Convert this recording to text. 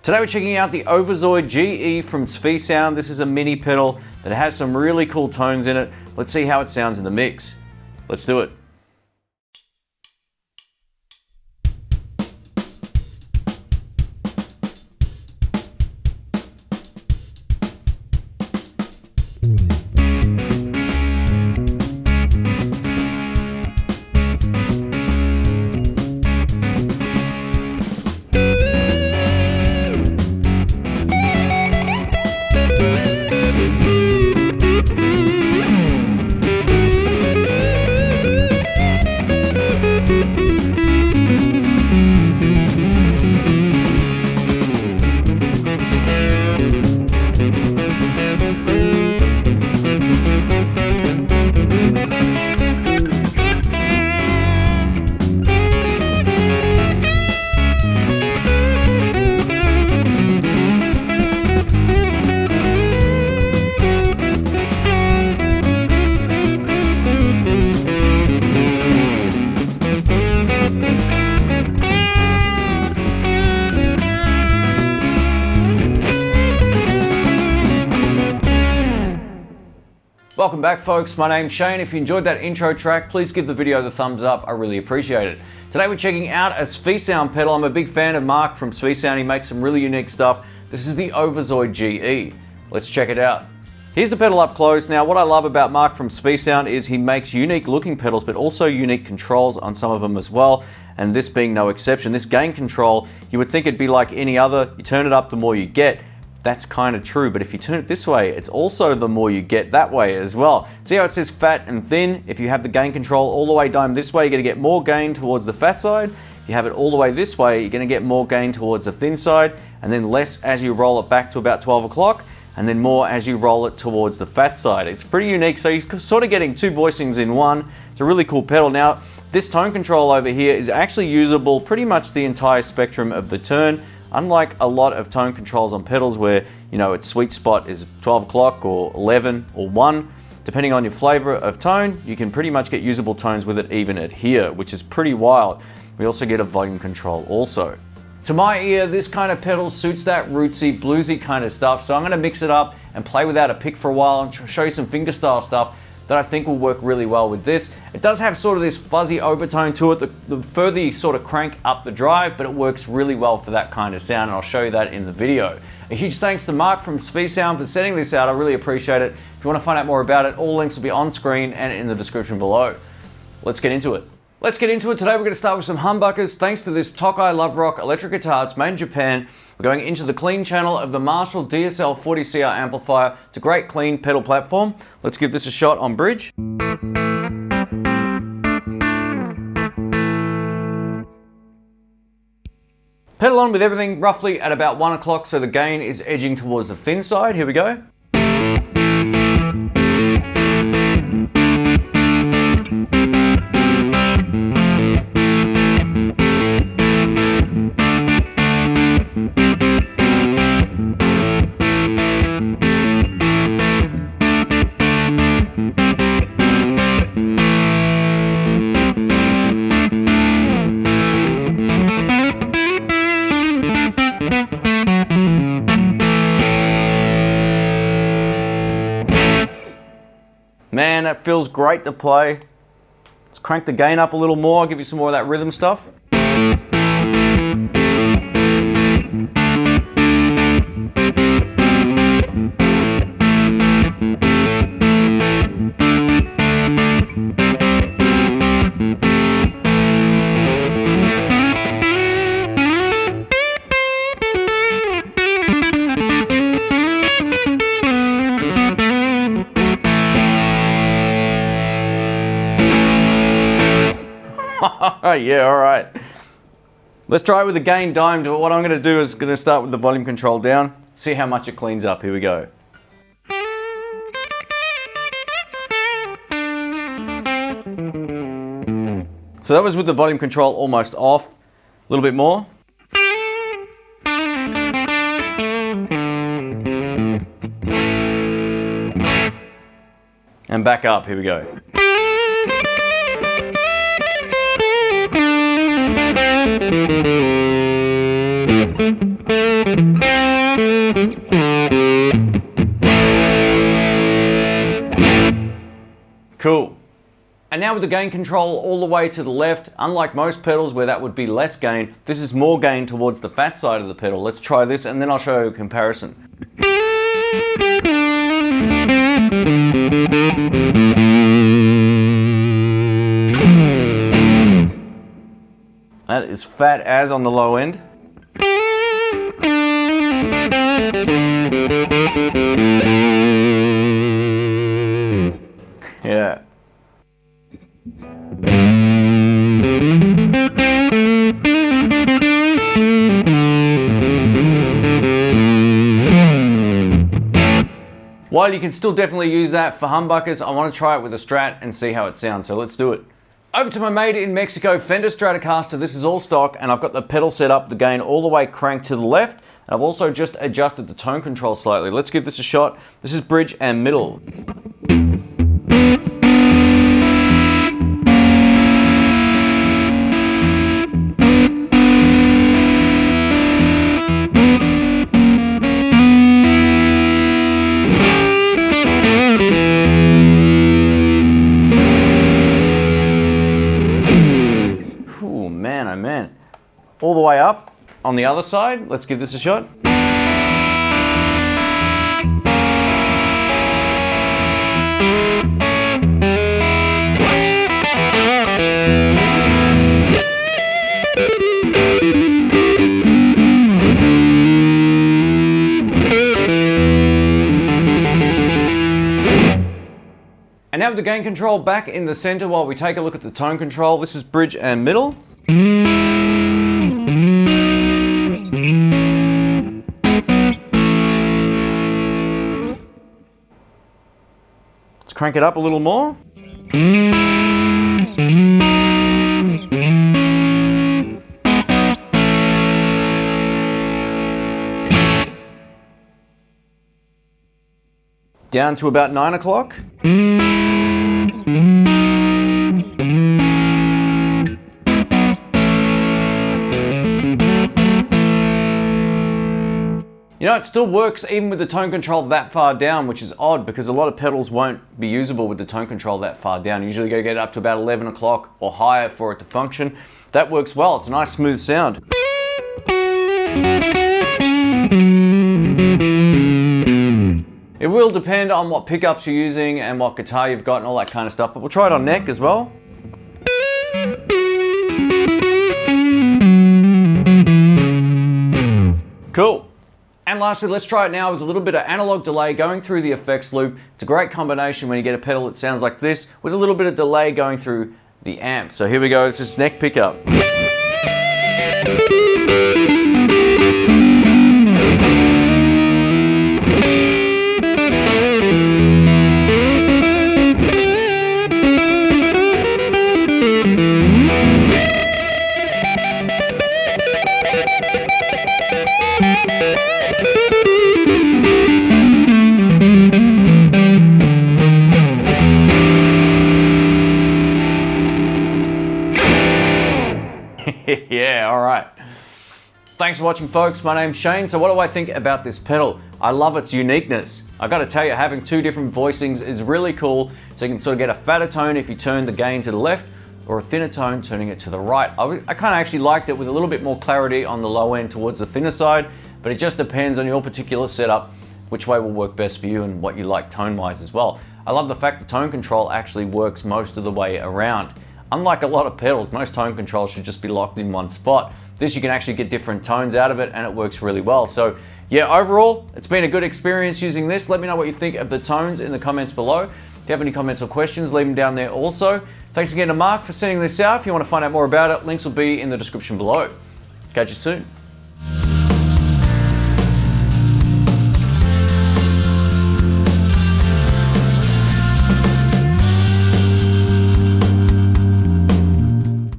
Today we're checking out the OverZoid GE from SviSound. This is a mini pedal that has some really cool tones in it. Let's see how it sounds in the mix. Let's do it. Welcome back, folks. My name's Shane. If you enjoyed that intro track, please give the video the thumbs up. I really appreciate it. Today we're checking out a SviSound pedal. I'm a big fan of Mark from SviSound. He makes some really unique stuff. This is the OverZoid GE. Let's check it out. Here's the pedal up close. Now, what I love about Mark from SviSound is he makes unique looking pedals, but also unique controls on some of them as well. And this being no exception. This gain control, you would think it'd be like any other. You turn it up, the more you get. That's kind of true, but if you turn it this way, it's also the more you get that way as well. See how it says fat and thin? If you have the gain control all the way down this way, you're gonna get more gain towards the fat side. If you have it all the way this way, you're gonna get more gain towards the thin side, and then less as you roll it back to about 12 o'clock, and then more as you roll it towards the fat side. It's pretty unique, so you're sort of getting two voicings in one. It's a really cool pedal. Now, this tone control over here is actually usable pretty much the entire spectrum of the turn. Unlike a lot of tone controls on pedals where, you know, its sweet spot is 12 o'clock or 11 or 1, depending on your flavor of tone, you can pretty much get usable tones with it even at here, which is pretty wild. We also get a volume control also. To my ear, this kind of pedal suits that rootsy, bluesy kind of stuff, so I'm gonna mix it up and play without a pick for a while and show you some fingerstyle stuff that I think will work really well with this. It does have sort of this fuzzy overtone to it, the further you sort of crank up the drive, but it works really well for that kind of sound, and I'll show you that in the video. A huge thanks to Mark from SviSound for setting this out. I really appreciate it. If you want to find out more about it, all links will be on screen and in the description below. Let's get into it. Today we're going to start with some humbuckers. Thanks to this Tokai Love Rock electric guitar, it's made in Japan. We're going into the clean channel of the Marshall DSL 40CR amplifier. It's a great clean pedal platform. Let's give this a shot on bridge. Pedal on with everything roughly at about 1 o'clock, so the gain is edging towards the thin side. Here we go. Man, that feels great to play. Let's crank the gain up a little more, give you some more of that rhythm stuff. Yeah, all right. Let's try it with the gain dimed, but what I'm gonna do is gonna start with the volume control down, see how much it cleans up. Here we go. So that was with the volume control almost off. A little bit more. And back up, here we go. Cool. And now with the gain control all the way to the left, unlike most pedals where that would be less gain, this is more gain towards the fat side of the pedal. Let's try this and then I'll show you a comparison. That is fat as on the low end. Yeah. While you can still definitely use that for humbuckers, I want to try it with a Strat and see how it sounds, so let's do it. Over to my made in Mexico Fender Stratocaster. This is all stock and I've got the pedal set up, the gain all the way cranked to the left. And I've also just adjusted the tone control slightly. Let's give this a shot. This is bridge and middle. Man, oh man. All the way up on the other side. Let's give this a shot. And now with the gain control back in the center while we take a look at the tone control. This is bridge and middle. Let's crank it up a little more. Down to about 9 o'clock. You know, it still works even with the tone control that far down, which is odd because a lot of pedals won't be usable with the tone control that far down. You usually got to get it up to about 11 o'clock or higher for it to function. That works well. It's a nice smooth sound. It will depend on what pickups you're using and what guitar you've got and all that kind of stuff, but we'll try it on neck as well. Cool. And lastly, let's try it now with a little bit of analog delay going through the effects loop. It's a great combination when you get a pedal that sounds like this with a little bit of delay going through the amp. So here we go, this is neck pickup. Yeah, all right. Thanks for watching, folks. My name's Shane. So what do I think about this pedal? I love its uniqueness. I've got to tell you, having two different voicings is really cool. So you can sort of get a fatter tone if you turn the gain to the left, or a thinner tone turning it to the right. I kind of actually liked it with a little bit more clarity on the low end towards the thinner side, but it just depends on your particular setup, which way will work best for you and what you like tone-wise as well. I love the fact the tone control actually works most of the way around. Unlike a lot of pedals, most tone controls should just be locked in one spot. This, you can actually get different tones out of it and it works really well. So yeah, overall, it's been a good experience using this. Let me know what you think of the tones in the comments below. If you have any comments or questions, leave them down there also. Thanks again to Mark for sending this out. If you want to find out more about it, links will be in the description below. Catch you soon.